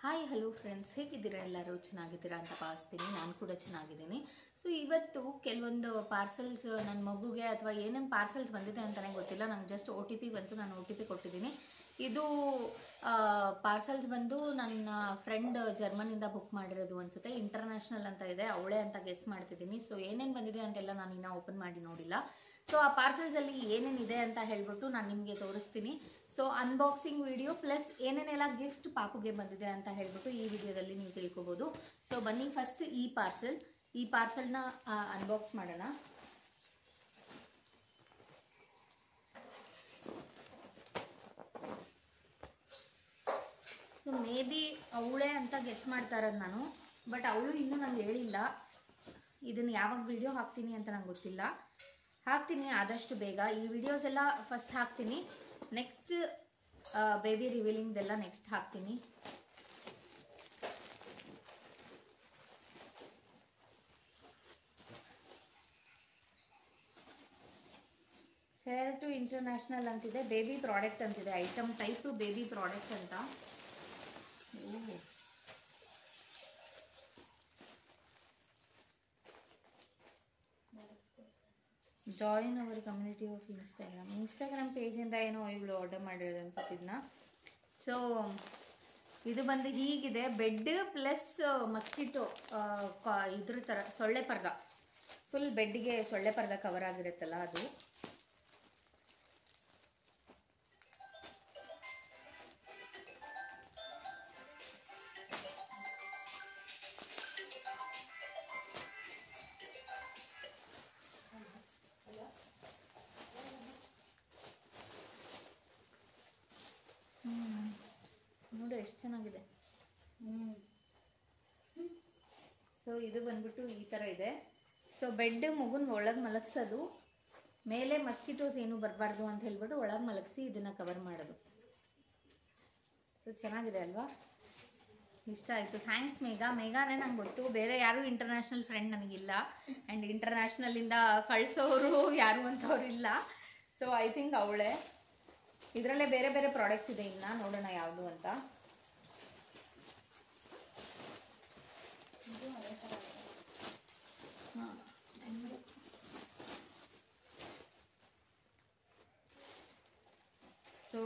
Hi hello friends, ಹೇಗಿದ್ದೀರಾ? ಎಲ್ಲರೂ ಚೆನ್ನಾಗಿದ್ದೀರಾ ಅಂತ ಭಾವಿಸ್ತೀನಿ. ನಾನು ಕೂಡ ಚೆನ್ನಾಗಿದ್ದೀನಿ. ಸೊ ಇವತ್ತು ಕೆಲವೊಂದು ಪಾರ್ಸೆಲ್ಸ್ ನನ್ನ ಮಗುಗೆ ಅಥವಾ ಏನೇನು ಪಾರ್ಸೆಲ್ಸ್ ಬಂದಿದೆ ಅಂತಲೇ ಗೊತ್ತಿಲ್ಲ. ನಂಗೆ ಜಸ್ಟ್ OTP ಬಂತು, ನಾನು OTP ಕೊಟ್ಟಿದ್ದೀನಿ. ಇದು ಪಾರ್ಸೆಲ್ಸ್ ಬಂದು ನನ್ನ ಫ್ರೆಂಡ್ ಜರ್ಮನಿಂದ ಬುಕ್ ಮಾಡಿರೋದು ಅನಿಸುತ್ತೆ. ಇಂಟರ್ನ್ಯಾಷನಲ್ ಅಂತ ಇದೆ, ಅವಳೇ ಅಂತ ಗೆಸ್ ಮಾಡ್ತಿದ್ದೀನಿ. ಸೊ ಏನೇನು ಬಂದಿದೆ ಅಂತೆಲ್ಲ ನಾನು ಇನ್ನೂ ಓಪನ್ ಮಾಡಿ ನೋಡಿಲ್ಲ. ಸೊ ಆ ಪಾರ್ಸೆಲ್ಸಲ್ಲಿ ಏನೇನಿದೆ ಅಂತ ಹೇಳ್ಬಿಟ್ಟು ನಾನು ನಿಮಗೆ ತೋರಿಸ್ತೀನಿ. ಸೊ ಅನ್ಬಾಕ್ಸಿಂಗ್ ವಿಡಿಯೋ ಪ್ಲಸ್ ಏನೇನೆಲ್ಲ ಗಿಫ್ಟ್ ಪಾಪುಗೆ ಬಂದಿದೆ ಅಂತ ಹೇಳ್ಬಿಟ್ಟು ಈ ವಿಡಿಯೋದಲ್ಲಿ ನೀವು ತಿಳ್ಕೊಬೋದು. ಸೊ ಬನ್ನಿ, ಫಸ್ಟ್ ಈ ಪಾರ್ಸೆಲ್ನ ಅನ್ಬಾಕ್ಸ್ ಮಾಡೋಣ. ಸೊ ಮೇ ಬಿ ಅವಳೇ ಅಂತ ಗೆಸ್ ಮಾಡ್ತಾ ಇರೋದು ನಾನು, ಬಟ್ ಅವಳು ಇನ್ನೂ ನಂಗೆ ಹೇಳಿಲ್ಲ. ಇದನ್ನು ಯಾವಾಗ ವಿಡಿಯೋ ಹಾಕ್ತೀನಿ ಅಂತ ನಂಗೆ ಗೊತ್ತಿಲ್ಲ. ಹಾಕ್ತೀನಿ ಆದಷ್ಟು ಬೇಗ. ಈ ವಿಡಿಯೋಸ್ ಎಲ್ಲ ಫಸ್ಟ್ ಹಾಕ್ತೀನಿ, ನೆಕ್ಸ್ಟ್ ಬೇಬಿ ರಿವೀಲಿಂಗ್ದೆಲ್ಲ ನೆಕ್ಸ್ಟ್ ಹಾಕ್ತೀನಿ. ಫೇರ್ ಟು ಇಂಟರ್ನ್ಯಾಷನಲ್ ಅಂತಿದೆ, ಬೇಬಿ ಪ್ರಾಡಕ್ಟ್ ಅಂತಿದೆ, ಐಟಮ್ ಟೈಪ್ ಬೇಬಿ ಪ್ರಾಡಕ್ಟ್ ಅಂತ. Join our community of Instagram ಪೇಜಿಂದ ಏನೋ ಇವಳು ಆರ್ಡರ್ ಮಾಡಿರೋದು ಅನ್ಸುತ್ತಿದ್ನ. ಸೊ ಇದು ಬಂದು ಹೀಗಿದೆ, ಬೆಡ್ ಪ್ಲಸ್ ಮಸ್ಕಿಟೋ ಇದ್ರ ಥರ ಸೊಳ್ಳೆ ಪರ್ದ, ಫುಲ್ ಬೆಡ್ಗೆ ಸೊಳ್ಳೆ ಪರ್ದ ಕವರ್ ಆಗಿರುತ್ತಲ್ಲ ಅದು. ನೋಡಿ ಎಷ್ಟು ಚೆನ್ನಾಗಿದೆ. ಸೊ ಇದು ಬಂದ್ಬಿಟ್ಟು ಈ ಥರ ಇದೆ. ಸೊ ಬೆಡ್ ಮಗುನ ಒಳಗೆ ಮಲಗಿಸೋದು, ಮೇಲೆ ಮಸ್ಕಿಟೋಸ್ ಏನು ಬರಬಾರ್ದು ಅಂತ ಹೇಳ್ಬಿಟ್ಟು ಒಳಗೆ ಮಲಗಿಸಿ ಇದನ್ನು ಕವರ್ ಮಾಡೋದು. ಸೊ ಚೆನ್ನಾಗಿದೆ ಅಲ್ವಾ? ಇಷ್ಟ ಆಯಿತು. ಥ್ಯಾಂಕ್ಸ್ ಮೇಘಾನೇ ನಂಗೆ ಗೊತ್ತು, ಬೇರೆ ಯಾರು ಇಂಟರ್ನ್ಯಾಷನಲ್ ಫ್ರೆಂಡ್ ನನಗಿಲ್ಲ. ಆ್ಯಂಡ್ ಇಂಟರ್ನ್ಯಾಷನಲಿಂದ ಕಳಿಸೋರು ಯಾರು ಅಂತವ್ರು ಇಲ್ಲ. ಸೊ ಐ ಥಿಂಕ್ ಅವಳೇ. ಇದರಲ್ಲೇ ಬೇರೆ ಬೇರೆ ಪ್ರಾಡಕ್ಟ್ಸ್ ಇದೆ, ಇನ್ನು ನೋಡೋಣ ಯಾವುದು ಅಂತ. ಸೊ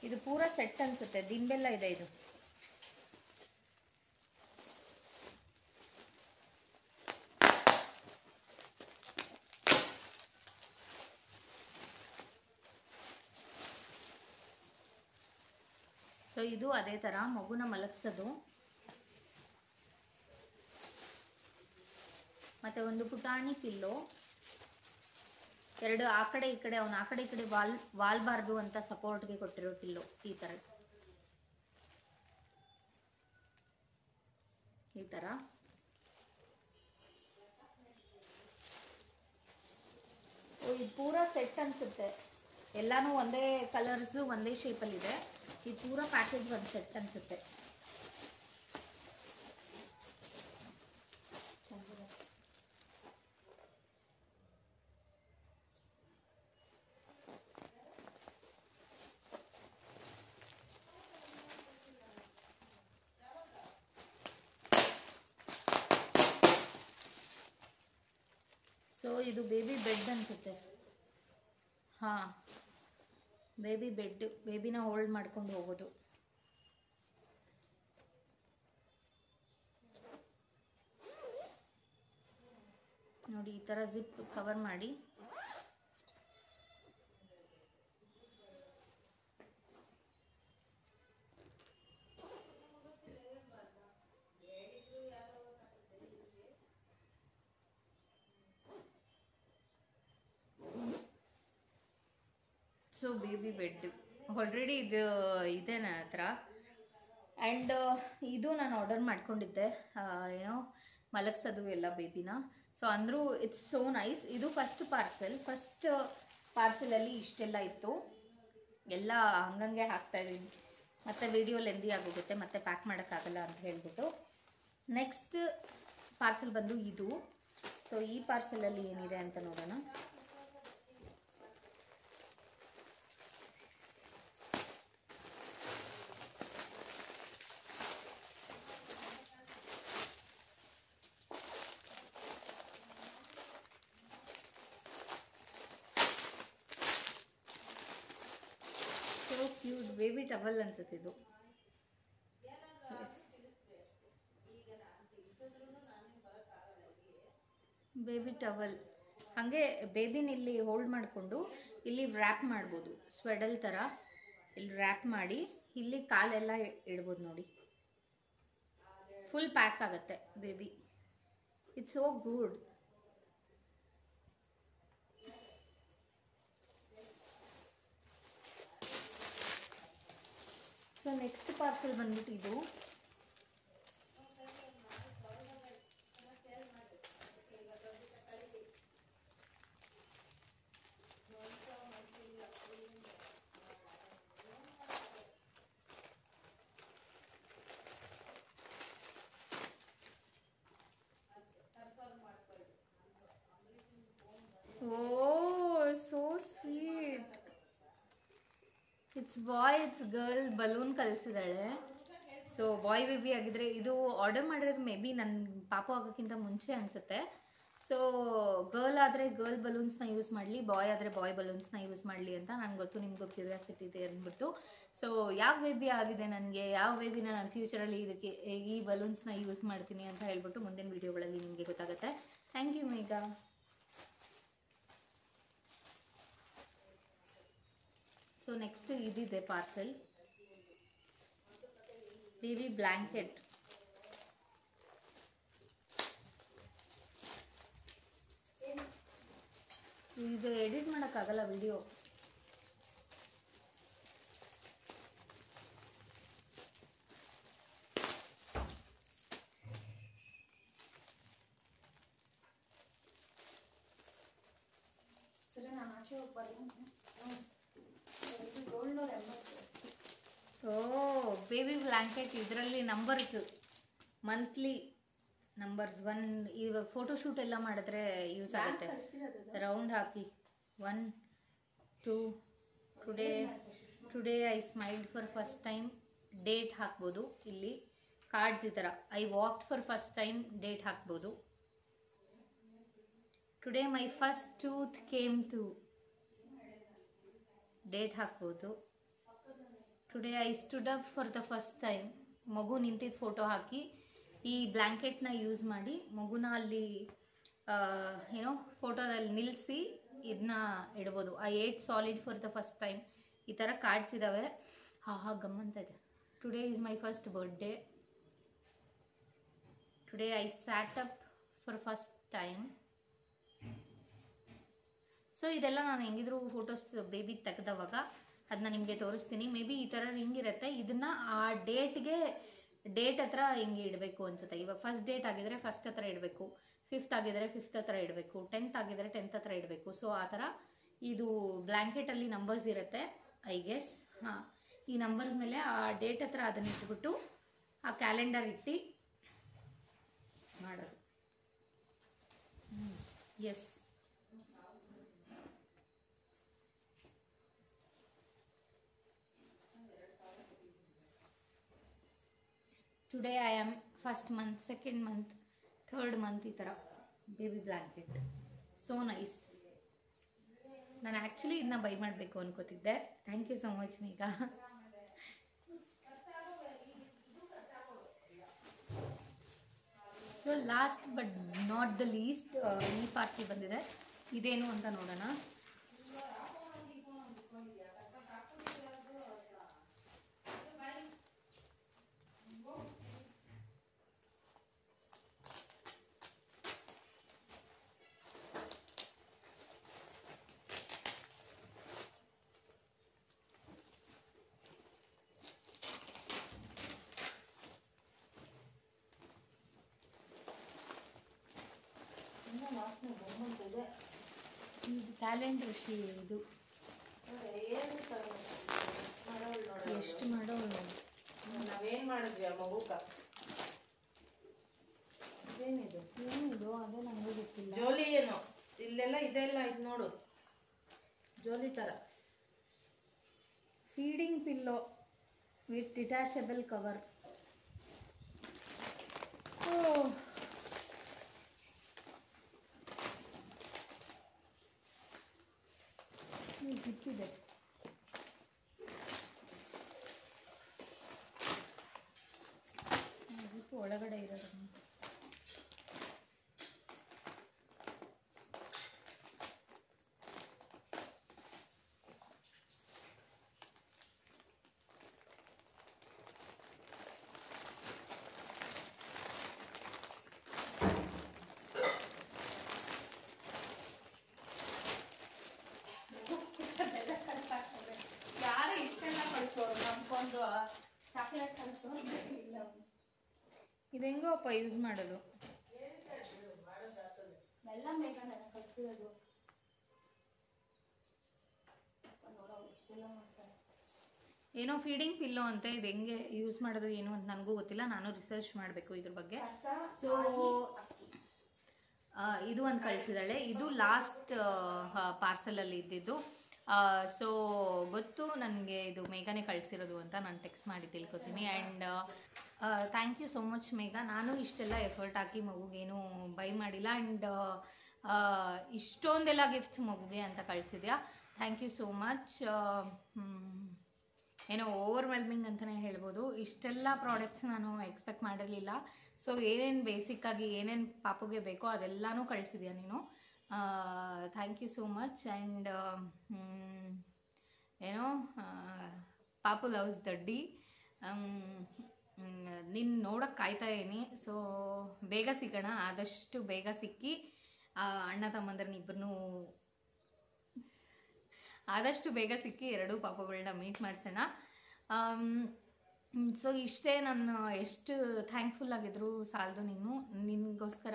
ಇದು ಪೂರಾ ಸೆಟ್ ಅನ್ಸುತ್ತೆ, ದಿಂಬೆಲ್ಲ ಇದೆ ಇದು. ಸೊ ಇದು ಅದೇ ಥರ ಮಗುನ ಮಲಗಿಸೋದು, ಮತ್ತು ಒಂದು ಪುಟಾಣಿ ಪಿಲ್ಲೋ, ಎರಡು ಆ ಕಡೆ ಈ ಕಡೆ, ಅವನು ಆ ಕಡೆ ಈ ಕಡೆ ವಾಲ್ಬಾರ್ದು ಅಂತ ಸಪೋರ್ಟ್ಗೆ ಕೊಟ್ಟಿರೋ ಪಿಲ್ಲೋ ಈ ಥರ. ಇದು ಪೂರಾ ಸೆಟ್ ಅನ್ಸುತ್ತೆ, ಎಲ್ಲಾನು ಒಂದೇ ಕಲರ್ಸು ಒಂದೇ ಶೇಪಲ್ಲಿದೆ. ಇದು ಪೂರಾ ಪ್ಯಾಕೇಜ್ ಒಂದು ಸೆಟ್ ಅನ್ಸುತ್ತೆ. ಸೊ ಇದು ಬೇಬಿ ಬೆಡ್ ಅನ್ಸುತ್ತೆ. ಹಾಂ, ಬೇಬಿ ಬೆಡ್, ಬೇಬಿನ ಹೋಲ್ಡ್ ಮಾಡ್ಕೊಂಡು ಹೋಗೋದು. ನೋಡಿ ಈ ಥರ ಜಿಪ್ ಕವರ್ ಮಾಡಿ ಸೊ ಬೇಬಿ ಬೆಡ್ ಆಲ್ರೆಡಿ ಇದು ಇದೆ ನನ್ನ ಹತ್ರ. ಆ್ಯಂಡ್ ಇದು ನಾನು ಆರ್ಡರ್ ಮಾಡ್ಕೊಂಡಿದ್ದೆ, ಏನೋ ಮಲಗಿಸೋದು ಎಲ್ಲ ಬೇಬಿನ. ಸೊ ಅಂದರೂ ಇಟ್ಸ್ ಸೋ ನೈಸ್. ಇದು ಫಸ್ಟ್ ಪಾರ್ಸೆಲಲ್ಲಿ ಇಷ್ಟೆಲ್ಲ ಇತ್ತು, ಎಲ್ಲ ಹಂಗಂಗೆ ಹಾಕ್ತಾಯಿದ್ದೀನಿ. ಮತ್ತು ವಿಡಿಯೋ ಲೆಂದಿ ಆಗೋಗುತ್ತೆ, ಮತ್ತೆ ಪ್ಯಾಕ್ ಮಾಡೋಕ್ಕಾಗಲ್ಲ ಅಂತ ಹೇಳ್ಬಿಟ್ಟು. ನೆಕ್ಸ್ಟ್ ಪಾರ್ಸೆಲ್ ಬಂದು ಇದು. ಸೊ ಈ ಪಾರ್ಸೆಲಲ್ಲಿ ಏನಿದೆ ಅಂತ ನೋಡೋಣ. ಕ್ಯೂಟ್ ಬೇಬಿ ಟವಲ್ ಅನ್ಸುತ್ತೆ ಇದು. ಬೇಬಿ ಟವಲ್ ಹಾಗೆ ಬೇಬಿನ ಇಲ್ಲಿ ಹೋಲ್ಡ್ ಮಾಡಿಕೊಂಡು ಇಲ್ಲಿ ವ್ರ್ಯಾಪ್ ಮಾಡ್ಬೋದು, ಸ್ವೆಡಲ್ ಥರ ಇಲ್ಲಿ ವ್ರ್ಯಾಪ್ ಮಾಡಿ ಇಲ್ಲಿ ಕಾಲೆಲ್ಲ ಇಡ್ಬೋದು ನೋಡಿ. ಫುಲ್ ಪ್ಯಾಕ್ ಆಗುತ್ತೆ baby. It's so good. So next parcel ಬಂದ್ಬಿಟ್ಟು ಇದು. Oh, so sweet. It's boy, it's girl. Balloon ಕಳಿಸಿದಾಳೆ. ಸೊ ಬಾಯ್ ಬೇಬಿ ಆಗಿದ್ರೆ ಇದು ಆರ್ಡರ್ ಮಾಡಿರೋದು ಮೇ ಬಿ ನನ್ನ ಪಾಪು ಆಗೋಕ್ಕಿಂತ ಮುಂಚೆ ಅನಿಸುತ್ತೆ. ಸೊ ಗರ್ಲ್ ಆದರೆ ಗರ್ಲ್ ಬಲೂನ್ಸ್ನ ಯೂಸ್ ಮಾಡಲಿ, ಬಾಯ್ ಆದರೆ ಬಾಯ್ ಬಲೂನ್ಸ್ನ ಯೂಸ್ ಮಾಡಲಿ ಅಂತ ನನಗೆ ಗೊತ್ತು, ನಿಮಗೂ ಕ್ಯೂರಿಯಾಸಿಟಿ ಇದೆ ಅಂದ್ಬಿಟ್ಟು. ಸೊ ಯಾವ ಬೇಬಿ ಆಗಿದೆ ನನಗೆ, ಯಾವ ಬೇಬಿನ ನಾನು ಫ್ಯೂಚರಲ್ಲಿ ಇದಕ್ಕೆ ಈ ಬಲೂನ್ಸ್ನ ಯೂಸ್ ಮಾಡ್ತೀನಿ ಅಂತ ಹೇಳ್ಬಿಟ್ಟು ಮುಂದಿನ ವೀಡಿಯೋಗಳಲ್ಲಿ ನಿಮಗೆ ಗೊತ್ತಾಗುತ್ತೆ. Thank you Megha. So next ಇದಿದೆ ಪಾರ್ಸೆಲ್, ಬೇಬಿ ಬ್ಲ್ಯಾಂಕೆಟ್. ಇದು ಎಡಿಟ್ ಮಾಡೋಕ್ಕಾಗಲ್ಲ ವಿಡಿಯೋ. ಸರಿ, ನಾನು ಆಚೆ ಹೋಗ್ಬಾರ್ದು. ಓ ಬೇಬಿ ಬ್ಲ್ಯಾಂಕೆಟ್, ಇದರಲ್ಲಿ ನಂಬರ್ಸ್, ಮಂತ್ಲಿ ನಂಬರ್ಸ್. ಇವಾಗ ಫೋಟೋಶೂಟ್ ಎಲ್ಲ ಮಾಡಿದ್ರೆ ಯೂಸ್ ಆಗುತ್ತೆ. ರೌಂಡ್ ಹಾಕಿ 1 2 today I smiled for first time, date ಹಾಕ್ಬೋದು. ಇಲ್ಲಿ ಕಾರ್ಡ್ಸ್ ಈ ಥರ I walked for first time, date ಹಾಕ್ಬೋದು. Today my first tooth came to, date ಹಾಕ್ಬೋದು. Today I stood up for the first time, ಮಗು ನಿಂತಿದ್ದ ಫೋಟೋ ಹಾಕಿ ಈ ಬ್ಲ್ಯಾಂಕೆಟ್ನ ಯೂಸ್ ಮಾಡಿ ಮಗುನ ಅಲ್ಲಿ ಏನೋ ಫೋಟೋದಲ್ಲಿ ನಿಲ್ಲಿಸಿ ಇದನ್ನ ಇಡ್ಬೋದು. I eight solid for the first time, ಈ ಥರ ಕಾರ್ಡ್ಸ್ ಇದ್ದಾವೆ. ಗಮ್ಮಂತ ಇದೆ. Today is my first birthday, today I sat up for first time. So ಇದೆಲ್ಲ ನಾನು ಹೆಂಗಿದ್ರು ಫೋಟೋಸ್ ಬೇಬಿ ತೆಗೆದವಾಗ ಅದನ್ನ ನಿಮಗೆ ತೋರಿಸ್ತೀನಿ. ಮೇ ಬಿ ಈ ಥರ ಹಿಂಗಿರುತ್ತೆ. ಇದನ್ನು ಆ ಡೇಟ್ ಹತ್ರ ಹಿಂಗೆ ಇಡಬೇಕು ಅನ್ಸುತ್ತೆ. ಇವಾಗ ಫಸ್ಟ್ ಡೇಟ್ ಆಗಿದ್ರೆ ಫಸ್ಟ್ ಹತ್ರ ಇಡಬೇಕು, 5th ಆಗಿದ್ರೆ 5th ಹತ್ರ ಇಡಬೇಕು, 10th ಆಗಿದ್ರೆ 10th ಹತ್ರ ಇಡಬೇಕು. ಸೊ ಆ ಥರ ಇದು ಬ್ಲ್ಯಾಂಕೆಟಲ್ಲಿ ನಂಬರ್ಸ್ ಇರುತ್ತೆ ಐ ಗೆಸ್. ಈ ನಂಬರ್ಸ್ ಮೇಲೆ ಆ ಡೇಟ್ ಹತ್ರ ಅದನ್ನು ಇಟ್ಬಿಟ್ಟು ಆ ಕ್ಯಾಲೆಂಡರ್ ಇಟ್ಟು ಮಾಡೋದು. Yes, today I am first month, second month, third month, ಈ ಥರ ಬೇಬಿ ಬ್ಲ್ಯಾಂಕೆಟ್. So nice. ನಾನು ಆ್ಯಕ್ಚುಲಿ ಇದನ್ನ ಬೈ ಮಾಡಬೇಕು ಅನ್ಕೋತಿದ್ದೆ. Thank you so much Megha. So last but not the least ಈ ಪಾರ್ಸೆಲ್ ಬಂದಿದೆ. ಇದೇನು ಅಂತ ನೋಡೋಣ. ಕ್ಯಾಲೆಂಡರ್ ಶೀ ಇದು ಎಷ್ಟು ಮಾಡೋಳು ನೋಡಿ. ನಾವೇನ್ ಮಾಡಿದ್ವಿ ಆ ಮಗುಕ? ಏನಿದು ಅದೇ ನನಗೆ ಗೊತ್ತಿಲ್ಲ. ಜೋಲಿ ಏನು ಇಲ್ಲೆಲ್ಲ ಇದೆಲ್ಲ ಇದು ನೋಡು, ಜೋಲಿ ತರ. Feeding pillow with detachable cover. Zip ಇದೆ. ಚಾಕ್ಲೇಟ್ ಕಳಿಸ್ಕೊಂಡಿಲ್ಲ. ಇದು ಹೆಂಗೋ ಅಪ್ಪ ಯೂಸ್ ಮಾಡೋದು ಎಲ್ಲ ಮೇಘನ ಕಳಿಸಿರೋದು. ಏನೋ ಫೀಡಿಂಗ್ ಪಿಲ್ಲೋ ಅಂತೆ, ಇದು ಹೆಂಗೆ ಯೂಸ್ ಮಾಡೋದು ಏನು ಅಂತ ನನಗೂ ಗೊತ್ತಿಲ್ಲ, ನಾನು ರಿಸರ್ಚ್ ಮಾಡಬೇಕು ಇದ್ರ ಬಗ್ಗೆ. ಸೊ ಇದು ಒಂದು ಕಳಿಸಿದಾಳೆ, ಇದು ಲಾಸ್ಟ್ ಪಾರ್ಸಲಲ್ಲಿ ಇದ್ದಿದ್ದು. ಸೊ ಗೊತ್ತು ನನಗೆ ಇದು ಮೇಘನೇ ಕಳಿಸಿರೋದು ಅಂತ, ನಾನು ಟೆಕ್ಸ್ಟ್ ಮಾಡಿ ತಿಳ್ಕೊತೀನಿ. And thank you so much Megha. ನಾನು ಇಷ್ಟೆಲ್ಲ ಎಫರ್ಟ್ ಹಾಕಿ ಮಗುಗೇನು ಬೈ ಮಾಡಿಲ್ಲ, ಆ್ಯಂಡ್ ಇಷ್ಟೊಂದೆಲ್ಲ ಗಿಫ್ಟ್ಸ್ ಮಗುಗೆ ಅಂತ ಕಳಿಸಿದ್ಯಾ. Thank you so much. ಏನೋ ಓವರ್ವೆಲ್ಮಿಂಗ್ ಅಂತಲೇ ಹೇಳ್ಬೋದು, ಇಷ್ಟೆಲ್ಲ ಪ್ರಾಡಕ್ಟ್ಸ್ ನಾನು ಎಕ್ಸ್ಪೆಕ್ಟ್ ಮಾಡಿರಲಿಲ್ಲ. ಸೊ ಏನೇನು ಬೇಸಿಕ್ಕಾಗಿ ಏನೇನು ಪಾಪುಗೆ ಬೇಕೋ ಅದೆಲ್ಲನೂ ಕಳಿಸಿದ್ಯಾ ನೀನು. Thank you so much. And ಏನೋ ಪಾಪು ಲವ್ಸ್ ದಡ್ಡಿ, ನಿನ್ನ ನೋಡೋಕ್ಕೆ ಕಾಯ್ತಾ ಇದೀನಿ. ಸೊ ಬೇಗ ಸಿಗೋಣ, ಆದಷ್ಟು ಬೇಗ ಸಿಕ್ಕಿ ಅಣ್ಣ ತಮ್ಮಂದ್ರನ್ನ ಇಬ್ಬರನ್ನೂ ಆದಷ್ಟು ಬೇಗ ಸಿಕ್ಕಿ ಎರಡೂ ಪಾಪುಗಳನ್ನ ಮೀಟ್ ಮಾಡಿಸೋಣ. ಸೊ ಇಷ್ಟೇ. ನಾನು ಎಷ್ಟು ಥ್ಯಾಂಕ್ಫುಲ್ ಆಗಿದ್ರು ಸಾಲದು. ನಿನಗೋಸ್ಕರ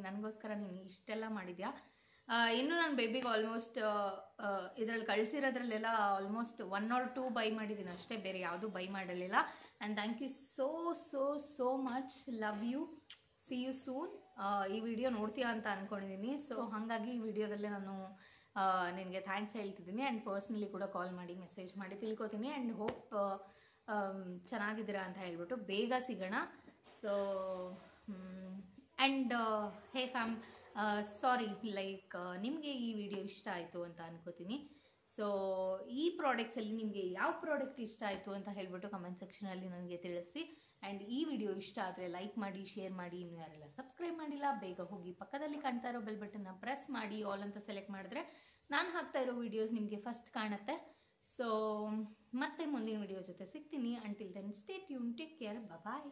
ನನಗೋಸ್ಕರ ನೀನು ಇಷ್ಟೆಲ್ಲ ಮಾಡಿದ್ಯಾ. ಇನ್ನು ನನ್ನ ಬೇಬಿಗೆ ಆಲ್ಮೋಸ್ಟ್ ಇದರಲ್ಲಿ ಕಳಿಸಿರೋದ್ರಲ್ಲೆಲ್ಲ ಆಲ್ಮೋಸ್ಟ್ 1 or 2 ಬೈ ಮಾಡಿದ್ದೀನಿ ಅಷ್ಟೇ, ಬೇರೆ ಯಾವುದೂ ಬೈ ಮಾಡಿರಲಿಲ್ಲ. And thank you so so so much. Love you. See you soon. ಈ ವಿಡಿಯೋ ನೋಡ್ತೀಯಾ ಅಂತ ಅಂದ್ಕೊಂಡಿದ್ದೀನಿ. ಸೊ ಹಾಗಾಗಿ ಈ ವಿಡಿಯೋದಲ್ಲೇ ನಾನು ನಿನಗೆ ಥ್ಯಾಂಕ್ಸ್ ಹೇಳ್ತಿದ್ದೀನಿ. ಆ್ಯಂಡ್ ಪರ್ಸ್ನಲಿ ಕೂಡ ಕಾಲ್ ಮಾಡಿ ಮೆಸೇಜ್ ಮಾಡಿ ತಿಳ್ಕೊತೀನಿ. ಆ್ಯಂಡ್ ಹೋಪ್ ಚೆನ್ನಾಗಿದ್ದೀರಾ ಅಂತ ಹೇಳ್ಬಿಟ್ಟು ಬೇಗ ಸಿಗೋಣ. So and hey fam, sorry, like ನಿಮಗೆ ಈ ವಿಡಿಯೋ ಇಷ್ಟ ಆಯಿತು ಅಂತ ಅನ್ಕೋತೀನಿ. ಸೊ ಈ ಪ್ರಾಡಕ್ಟ್ಸಲ್ಲಿ ನಿಮಗೆ ಯಾವ ಪ್ರಾಡಕ್ಟ್ ಇಷ್ಟ ಆಯಿತು ಅಂತ ಹೇಳ್ಬಿಟ್ಟು ಕಮೆಂಟ್ ಸೆಕ್ಷನಲ್ಲಿ ನನಗೆ ತಿಳಿಸಿ. ಆ್ಯಂಡ್ ಈ ವಿಡಿಯೋ ಇಷ್ಟ ಆದರೆ ಲೈಕ್ ಮಾಡಿ, ಶೇರ್ ಮಾಡಿ. ಇನ್ನೂ ಯಾರೆಲ್ಲ ಸಬ್ಸ್ಕ್ರೈಬ್ ಮಾಡಿಲ್ಲ ಬೇಗ ಹೋಗಿ ಪಕ್ಕದಲ್ಲಿ ಕಾಣ್ತಾ ಇರೋ ಬೆಲ್ ಬಟನ್ನ ಪ್ರೆಸ್ ಮಾಡಿ, ಆಲ್ ಅಂತ ಸೆಲೆಕ್ಟ್ ಮಾಡಿದ್ರೆ ನಾನು ಹಾಕ್ತಾ ಇರೋ ವಿಡಿಯೋಸ್ ನಿಮಗೆ ಫಸ್ಟ್ ಕಾಣುತ್ತೆ. ಸೊ ಮತ್ತೆ ಮುಂದಿನ ವಿಡಿಯೋ ಜೊತೆ ಸಿಗ್ತೀನಿ. Until then stay tune, take care, ಬಾಯ್.